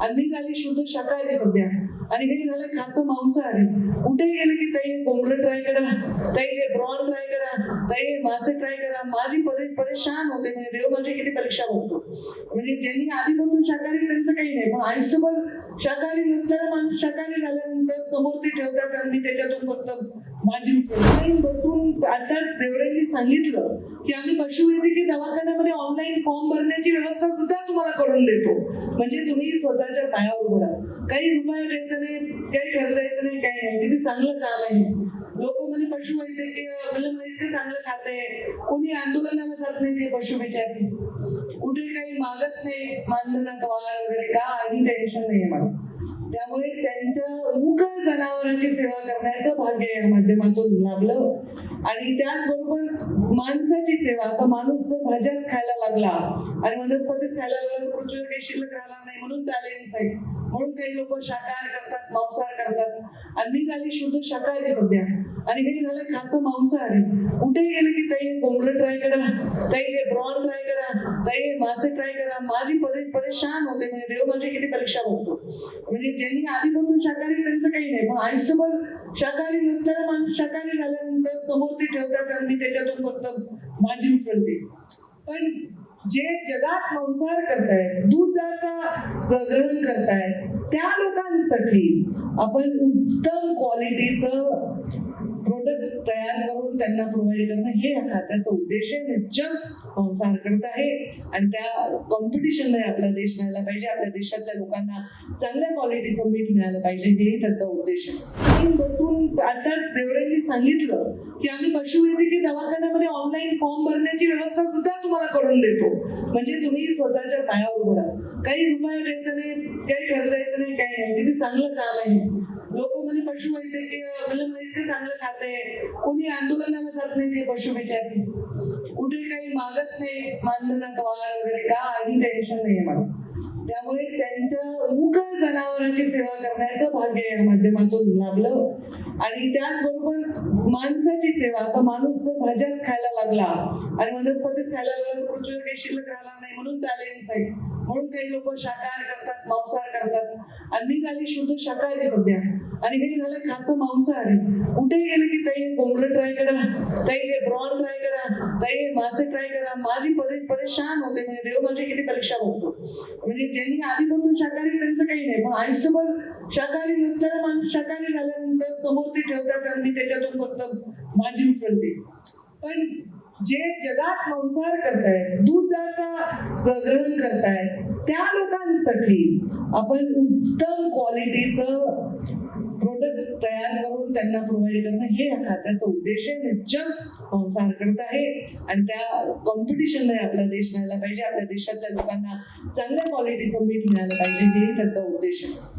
आणि मी झाली शुद्ध शाकाहारी सध्या, आणि हे झालं खातं मांसाहारी. कुठे गेले की ताई कोंबडं ट्राय करा, ताई हे प्रॉन ट्राय करा, ताई हे मासे ट्राय करा. माझी परेशान होते, म्हणजे देव माझी किती परीक्षा बघतो. म्हणजे ज्यांनी आधीपासून शाकाहारी त्यांचं काही नाही, पण आयुष्यभर शाकाहारी नसलेला माणूस शाकाहारी झाल्यानंतर समोर ते ठेवतात आणि मी त्याच्यातून फक्त माझी ऑनलाईन बसून. आताच देवरेंनी सांगितलं की आम्ही पशुवैद्यकीय दवाखान्यामध्ये ऑनलाईन फॉर्म भरण्याची व्यवस्था सुद्धा तुम्हाला करून देतो, म्हणजे तुम्ही स्वतःच्या पायावर उभं राहा. काही रुपये द्यायचं नाही, काही खर्चायचं नाही, काही नाही. किती चांगलं काम आहे. लोक म्हणजे पशुवैद्यकीय आपल्याला इतकं चांगलं खातंय, कोणी आंदोलनाला जात नाही ते पशु बिचारी, कुठे काही मागत नाही मानधना कवाला वगैरे, काही टेन्शन नाहीये मला. त्यामुळे त्यांचं मुक जनावरांची सेवा करण्याचं भाग्य या माध्यमातून लाभलं. आणि त्याचबरोबर माणसाची सेवा. आता माणूस जर भाज्याच खायला लागला आणि वनस्पतीच खायला लागला तर पृथ्वीवर काही शिल्लक राहणार नाही, म्हणून बॅलेन्स आहे. म्हणून काही लोक शाकाहार करतात, मांसाहार करतात, आणि मी झाली शुद्ध शाकाहारी सध्या, आणि हे झालं खातं मांसाहारी. कुठे गेले की ताई कोंबडं ट्राय करा, ताई हे प्रॉन ट्राय करा, ताई हे मासे ट्राय करा. माझी परेशान होते, म्हणजे देव माझी किती परीक्षा बघतो. म्हणजे ज्यांनी आधीपासून शाकाहारी त्यांचं काही नाही, पण आयुष्यभर शाकाहारी नसलेला माणूस शाकाहारी झाल्यानंतर समोर ते ठेवतात आणि मी त्याच्यातून फक्त माझी उचलते. पण जे जगात मांसाहार करतायत, दुधाचा ग्रहण करतायत, त्या लोकांसाठी आपण उत्तम क्वालिटीचं प्रोडक्ट तयार करून त्यांना प्रोव्हाइड करणं, हे या खात्याचा उद्देश आहे. जग मांसाहार करत आहे आणि त्या कॉम्पिटिशनमध्ये आपला देश राहायला पाहिजे, आपल्या देशातल्या लोकांना चांगल्या क्वालिटीचं मीठ मिळालं पाहिजे, हेही त्याचा उद्देश आहे. बसून आताच देवरेंनी सांगितलं की आम्ही पशुवैद्यकीय दवाखान्यामध्ये ऑनलाईन फॉर्म भरण्याची व्यवस्था सुद्धा तुम्हाला करून देतो, म्हणजे तुम्ही स्वतःच्या पायावर उभं राहा. काही रुपये द्यायचं नाही, काही खर्चायचं नाही, काही नाही. किती चांगलं काम आहे. लोक म्हणजे पशुवैद्यकीय आपल्याला इतकं चांगलं खातंय, कोणी आंदोलनाला जात नाही ते पशु बिचारी, कुठे काही मागत नाही मानधना कवाला वगैरे, काही टेन्शन नाहीये मला. त्यामुळे त्यांचं मुक जनावरांची सेवा करण्याचं भाग्य या माध्यमातून लाभलं. आणि त्याचबरोबर माणसाची सेवा. आता माणूस जर भाज्याच खायला लागला आणि वनस्पतीच खायला लागला तर पृथ्वीवर काही शिल्लक राहणार नाही, म्हणून बॅलेन्स आहे. म्हणून काही लोक शाकाहार करतात, मांसाहार करतात, आणि मी झाली शुद्ध शाकाहारी सध्या, आणि हे झालं खातं मांसाहारी. कुठे गेले की ताई कोंबडं ट्राय करा, ताई हे प्रॉन ट्राय करा, ताई हे मासे ट्राय करा. माझी परेशान होते, म्हणजे देव माझी किती परीक्षा बघतो. म्हणजे ज्यांनी आधीपासून शाकाहारी त्यांचं काही नाही, पण आयुष्यभर शाकाहारी नसलेला माणूस शाकाहारी झाल्यानंतर समोर ते ठेवतात आणि मी त्याच्यातून फक्त माझी उचलते. पण जे जगात मांसाहार करतायत, दुधाचा ग्रहण करतायत, त्या लोकांसाठी आपण उत्तम क्वालिटीचं प्रोडक्ट तयार करून त्यांना प्रोव्हाइड करणं, हे या खात्याचा उद्देश आहे. जग मांसाहार करत आहे आणि त्या कॉम्पिटिशनमध्ये आपला देश राहायला पाहिजे, आपल्या देशातल्या लोकांना चांगल्या क्वालिटीचं मीठ मिळालं पाहिजे, हेही त्याचा उद्देश आहे.